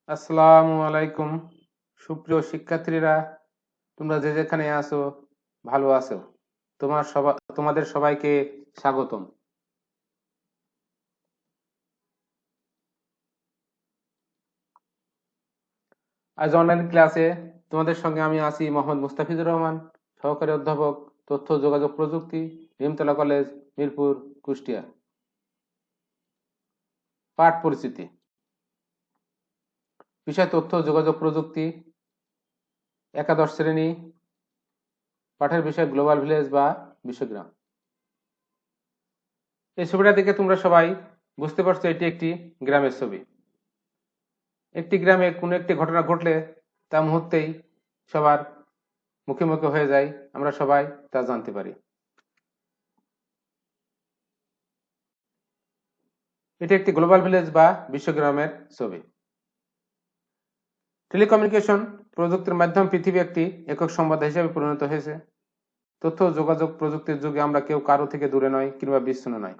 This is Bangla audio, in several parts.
আসসালামু আলাইকুম। সুপ্রিয় শিক্ষার্থীরা, তোমরা যে যেখানে আছো ভালো আছো? তোমাদের সবাইকে স্বাগতম। আজ অনলাইন ক্লাসে তোমাদের সঙ্গে আমি আছি মোহাম্মদ মুস্তাফিজুর রহমান, সহকারী অধ্যাপক, তথ্য ও যোগাযোগ প্রযুক্তি, নিমতলা কলেজ, মিরপুর, কুষ্টিয়া। পাঠ পরিচিতি। বিষয় তথ্য ও যোগাযোগ প্রযুক্তি, একাদশ শ্রেণী। পাঠের বিষয় গ্লোবাল ভিলেজ বা বিশ্বগ্রাম। এই ছবিটা দেখে তোমরা সবাই বুঝতে পারছো এটি একটি গ্রামের ছবি। একটি গ্রামে কোনো একটি ঘটনা ঘটলে তা মুহূর্তেই সবার মুখে মুখে হয়ে যায়, আমরা সবাই তা জানতে পারি। এটি একটি গ্লোবাল ভিলেজ বা বিশ্বগ্রামের ছবি। টেলিকমিউনিকেশন প্রযুক্তির মাধ্যমে পৃথিবী একটি একক সম্পদ হিসেবে পরিণত হয়েছে। তথ্য ও যোগাযোগ প্রযুক্তির যুগে আমরা কেউ কারো থেকে দূরে নয় কিংবা বিচ্ছিন্ন নয়।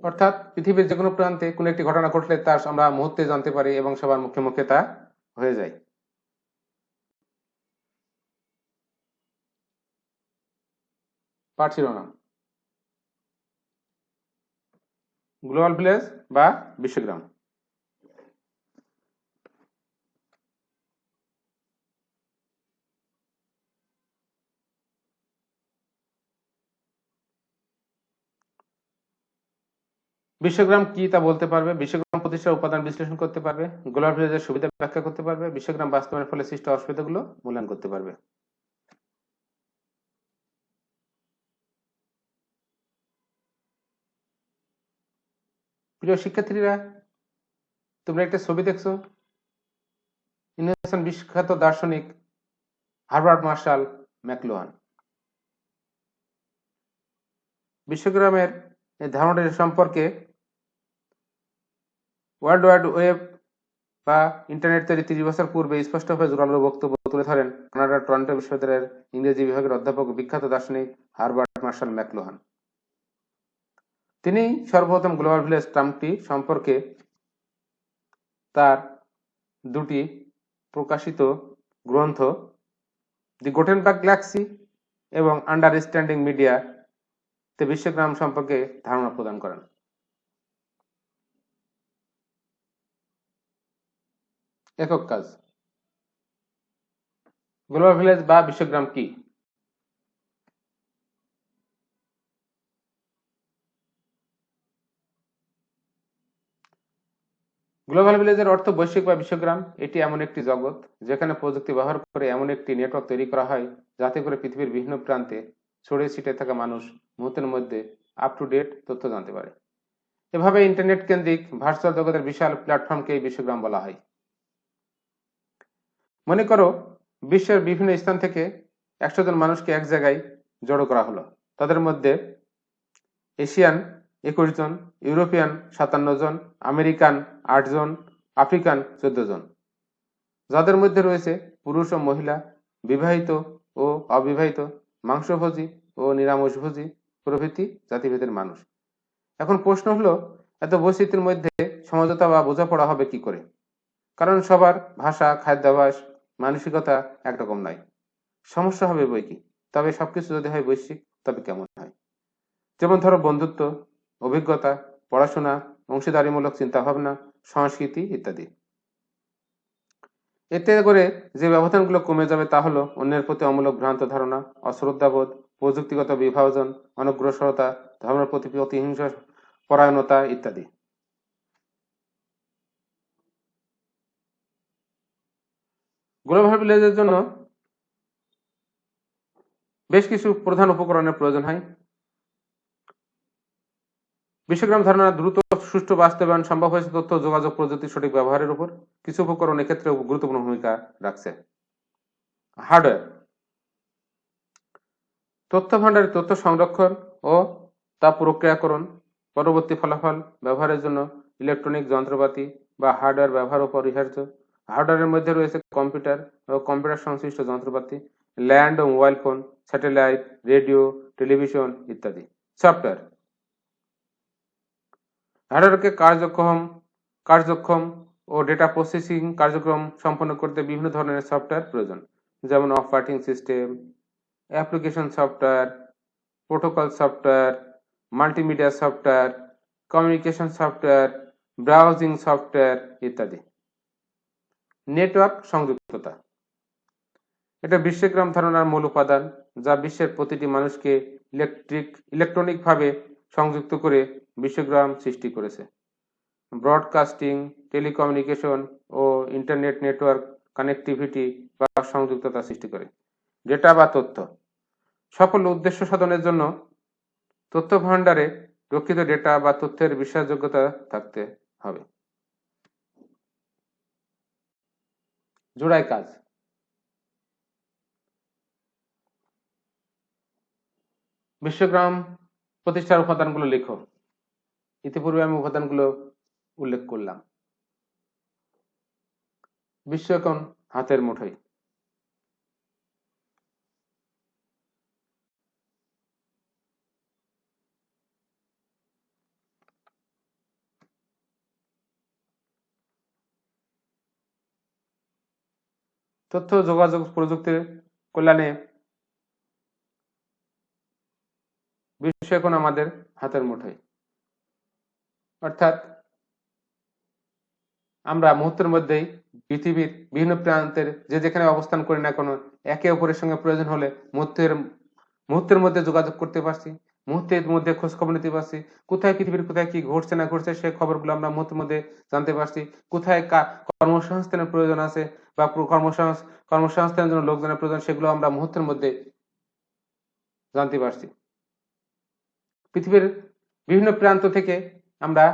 অর্থাৎ পৃথিবীর যে কোনো প্রান্তে কোনো একটি ঘটনা ঘটলে তা আমরা মুহূর্তে জানতে পারি এবং সবার মুখে মুখে তা হয়ে যায়। পাঠ শিরোনাম: গ্লোবাল ভিলেজ বা বিশ্বগ্রাম। বিশ্বগ্রাম কি তা বলতে পারবে, বিশ্বগ্রাম প্রতিষ্ঠার উপাদান বিশ্লেষণ করতে পারবে, গ্লোবাল ভিলেজের সুবিধা ব্যাখ্যা করতে পারবে, বিশ্বগ্রাম বাস্তবায়নের ফলে সৃষ্ট অসুবিধাগুলো মূল্যায়ন করতে পারবে। প্রিয় শিক্ষার্থীরা, তোমরা একটা ছবি দেখছো। ইনি বিখ্যাত দার্শনিক হার্বার্ট মার্শাল ম্যাকলুহান। বিশ্বগ্রামের এই ধারণাটি সম্পর্কে ওয়ার্ল্ড ওয়াইড ওয়েব বা ইন্টারনেট তৈরি 30 বছর পূর্বে স্পষ্টভাবে জোরালো বক্তব্য তুলে ধরেন কানাডার টরন্টো বিশ্ববিদ্যালয়ের ইংরেজি বিভাগের অধ্যাপক বিখ্যাত দার্শনিক হার্বার্ট মার্শাল ম্যাকলুহান। তিনি সর্বপ্রথম গ্লোবাল ভিলেজ টার্মটি সম্পর্কে তার দুটি প্রকাশিত গ্রন্থ দি গুটেনবার্গ গ্যালাক্সি এবং আন্ডারস্ট্যান্ডিং মিডিয়া তে বিশ্বগ্রাম সম্পর্কে ধারণা প্রদান করেন। একক কাজ: গ্লোবাল ভিলেজ বা বিশ্বগ্রাম কি? গ্লোবাল ভিলেজের অর্থ বৈশ্বিক বা বিশ্বগ্রাম। এটি এমন একটি জগৎ যেখানে প্রযুক্তি ব্যবহার করে এমন একটি নেটওয়ার্ক তৈরি করা হয় যাতে করে পৃথিবীর বিভিন্ন প্রান্তে ছড়িয়ে ছিটিয়ে থাকা মানুষ মুহূর্তের মধ্যে আপ টু ডেট তথ্য জানতে পারে। এভাবে ইন্টারনেট কেন্দ্রিক ভার্চুয়াল জগতের বিশাল প্ল্যাটফর্মকে বিশ্বগ্রাম বলা হয়। মনে করো বিশ্বের বিভিন্ন স্থান থেকে 100 জন মানুষকে এক জায়গায় জড়ো করা হলো। তাদের মধ্যে এশিয়ান 21 জন, ইউরোপিয়ান 57 জন, আমেরিকান 8 জন, আফ্রিকান 14 জন, যাদের মধ্যে রয়েছে পুরুষ ও মহিলা, বিবাহিত ও অবিবাহিত, মাংসভোজী ও নিরামিষভোজী প্রভৃতি জাতিভেদের মানুষ। এখন প্রশ্ন হলো, এত বৈচিত্র্যের মধ্যে সমঝোতা বা বোঝাপড়া হবে কি করে? কারণ সবার ভাষা, খাদ্যাভ্যাস, মানসিকতা একরকম নয়। সমস্যা হবে বই কি, তবে সবকিছু যদি হয় বৈশ্বিক তবে কেমন হয়? যেমন ধরো বন্ধুত্ব, অভিজ্ঞতা, পড়াশোনা, অংশীদারিমূলক চিন্তাভাবনা, সংস্কৃতি ইত্যাদি। এতে করে যে ব্যবধানগুলো কমে যাবে তা হলো অন্যের প্রতি অমূলক ভ্রান্ত ধারণা, অশ্রদ্ধাবোধ, প্রযুক্তিগত বিভাজন, অনগ্রসরতা, ধর্মের প্রতি প্রতিহিংসা পরায়ণতা ইত্যাদি। গ্লোবাল ভিলেজের জন্য বেশ কিছু প্রধান উপকরণের প্রয়োজন হয়। বিশ্বগ্রাম ধারণা দ্রুত সুষ্ঠু বাস্তবায়ন সম্ভব হয়েছে তথ্য যোগাযোগ প্রযুক্তির সঠিক ব্যবহারের উপর। কিছু উপকরণ এক্ষেত্রে গুরুত্বপূর্ণ ভূমিকা রাখছে। হার্ডওয়্যার: তথ্য ভাণ্ডারে তথ্য সংরক্ষণ ও তা প্রক্রিয়াকরণ, পরবর্তী ফলাফল ব্যবহারের জন্য ইলেকট্রনিক যন্ত্রপাতি বা হার্ডওয়্যার ব্যবহার অপরিহার্য। হার্ডওয়্যারের মধ্যে রয়েছে কম্পিউটার ও কম্পিউটার সংশ্লিষ্ট যন্ত্রপাতি, ল্যান্ড ও mobile phone, satellite, radio, television ইত্যাদি। সফটওয়্যার: হার্ডওয়্যারকে কার্যক্ষম ও ডেটা প্রসেসিং কার্যক্রম সম্পন্ন করতে বিভিন্ন ধরনের সফটওয়্যার প্রয়োজন, যেমন operating system, application software, protocol software, multimedia software, communication software, browsing software ইত্যাদি। নেটওয়ার্ক সংযুক্ততা এটা বিশ্বগ্রাম ধারণার মূল উপাদান, যা বিশ্বের প্রতিটি মানুষকে ইলেকট্রনিকভাবে সংযুক্ত করে বিশ্বগ্রাম সৃষ্টি করেছে। ব্রডকাস্টিং, টেলিকমিউনিকেশন ও ইন্টারনেট নেটওয়ার্ক কানেক্টিভিটি বা সংযুক্ততা সৃষ্টি করে। ডেটা বা তথ্য সকল উদ্দেশ্য সাধনের জন্য তথ্য ভাণ্ডারে রক্ষিত ডেটা বা তথ্যের বিশ্বাসযোগ্যতা থাকতে হবে। জোড়ায় কাজ বিশ্বগ্রাম প্রতিষ্ঠার উপাদানগুলো লেখো। ইতিপূর্বে আমি উপাদানগুলো উল্লেখ করলাম। বিশ্ব এখন হাতের মুঠোয়। তথ্য যোগাযোগ প্রযুক্তির কল্যাণে বিশ্ব এখন আমাদের হাতের মুঠোয়। অর্থাৎ আমরা মুহূর্তের মধ্যেই পৃথিবীর বিভিন্ন প্রান্তের যে যেখানে অবস্থান করি না কেন, একে অপরের সঙ্গে প্রয়োজন হলে মুহূর্তের মধ্যে যোগাযোগ করতে পারছি, মুহূর্তের মধ্যে খোঁজ খবর নিতে পারছি। কোথায় পৃথিবীর কোথায় কি ঘটছে না ঘটছে সেই খবরগুলো আমরা মুহূর্তের মধ্যে জানতে পারছি। কোথায় কর্মসংস্থানের প্রয়োজন আছে বা কর্মসংস্থানের জন্য লোকজনের প্রয়োজন, সেগুলো আমরা মুহূর্তের মধ্যে জানতে পারছি। পৃথিবীর বিভিন্ন প্রান্ত থেকে আমরা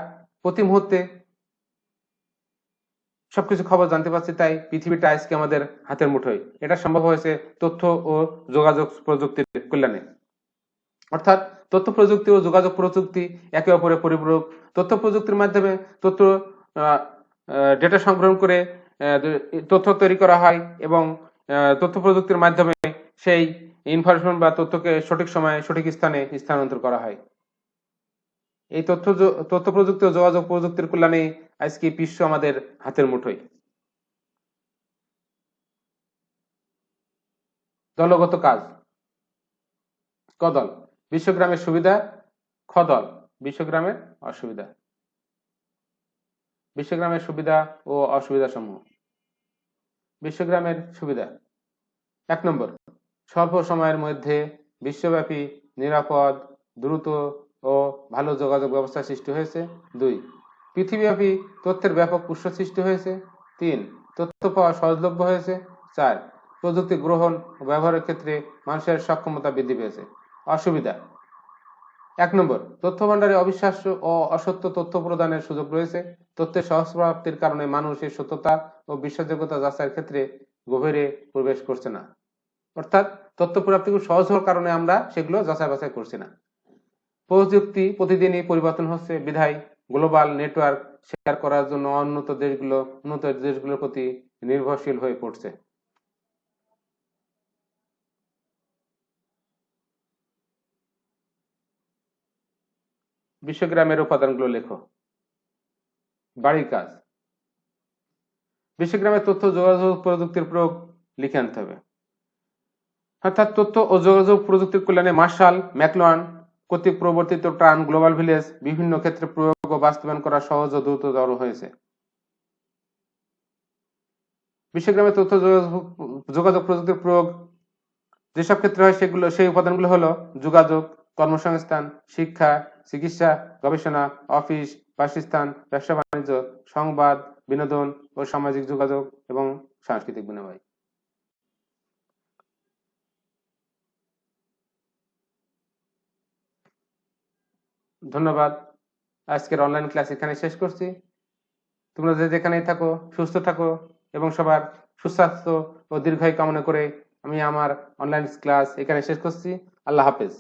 প্রতি মুহূর্তে সবকিছু খবর জানতে পারছি। তাই পৃথিবীটা আজকে আমাদের হাতের মুঠোয়। এটা সম্ভব হয়েছে তথ্য ও যোগাযোগ প্রযুক্তির কল্যাণে। অর্থাৎ তথ্য প্রযুক্তি ও যোগাযোগ প্রযুক্তি একে অপরের পরিপূরক। তথ্য প্রযুক্তির মাধ্যমে ডেটা সংগ্রহ করে তথ্য তৈরি করা হয় এবং তথ্য প্রযুক্তির মাধ্যমে সেই ইনফরমেশন বা তথ্যকে সঠিক সময়ে সঠিক স্থানে স্থানান্তর করা হয়। এই তথ্য প্রযুক্তি ও যোগাযোগ প্রযুক্তির কল্যাণে আজকে বিশ্ব আমাদের হাতের মুঠোয়। দলগত কাজ। কদল বিশ্বগ্রামের সুবিধা, খদল বিশ্বগ্রামের অসুবিধা। বিশ্বগ্রামের সুবিধা ও অসুবিধা সমূহ। বিশ্বগ্রামের সুবিধা: 1 নম্বর, স্বল্প সময়ের মধ্যে বিশ্বব্যাপী নিরাপদ, দ্রুত ও ভালো যোগাযোগ ব্যবস্থা সৃষ্টি হয়েছে। 2, পৃথিবীব্যাপী তথ্যের ব্যাপক উৎস সৃষ্টি হয়েছে। 3, তথ্য পাওয়া সহজলভ্য হয়েছে। 4, প্রযুক্তি গ্রহণ ও ব্যবহারের ক্ষেত্রে মানুষের সক্ষমতা বৃদ্ধি পেয়েছে। অসুবিধা: 1 নম্বর, তথ্য ভাণ্ডারে অবিশ্বাস্য ও অসত্য তথ্য প্রদানের সুযোগ রয়েছে। তথ্যের সহজ প্রাপ্তির কারণে মানুষ এর সত্যতা ও বিশ্বাসযোগ্যতা যাচাইয়ের ক্ষেত্রে গভীরে প্রবেশ করছে না। অর্থাৎ তথ্য প্রাপ্তি খুব সহজ হওয়ার কারণে আমরা সেগুলো যাচাই বাছাই করছি না। প্রযুক্তি প্রতিদিনই পরিবর্তন হচ্ছে, বিধায় গ্লোবাল নেটওয়ার্ক শেয়ার করার জন্য উন্নত দেশগুলোর প্রতি নির্ভরশীল হয়ে পড়ছে। বিশ্বগ্রামের উপাদানগুলো লেখো। বাড়ির কাজ। বিশ্বগ্রামের তথ্য যোগাযোগ প্রযুক্তির প্রয়োগ লিখে আনতে হবে। অর্থাৎ তথ্য ও যোগাযোগ প্রযুক্তির কল্যাণে মার্শাল ম্যাকলুহান কর্তৃক প্রবর্তিত ট্রান গ্লোবাল ভিলেজ বিভিন্ন ক্ষেত্রে প্রয়োগ ও বাস্তবায়ন করা সহজ ও দ্রুততর হয়েছে। বিশ্বগ্রামে তথ্য যোগাযোগ প্রযুক্তির প্রয়োগ যেসব ক্ষেত্রে হয় সেই উপাদানগুলো হলো যোগাযোগ, কর্মসংস্থান, শিক্ষা, চিকিৎসা, গবেষণা, অফিস, বাসস্থান, ব্যবসা বাণিজ্য, সংবাদ, বিনোদন ও সামাজিক যোগাযোগ এবং সাংস্কৃতিক বিনিময়। ধন্যবাদ। আজকের অনলাইন ক্লাস এখানে শেষ করছি। তোমরা যে যেখানেই থাকো সুস্থ থাকো এবং সবার সুস্বাস্থ্য ও দীর্ঘায়ু কামনা করে আমি আমার অনলাইন ক্লাস এখানে শেষ করছি। আল্লাহ হাফেজ।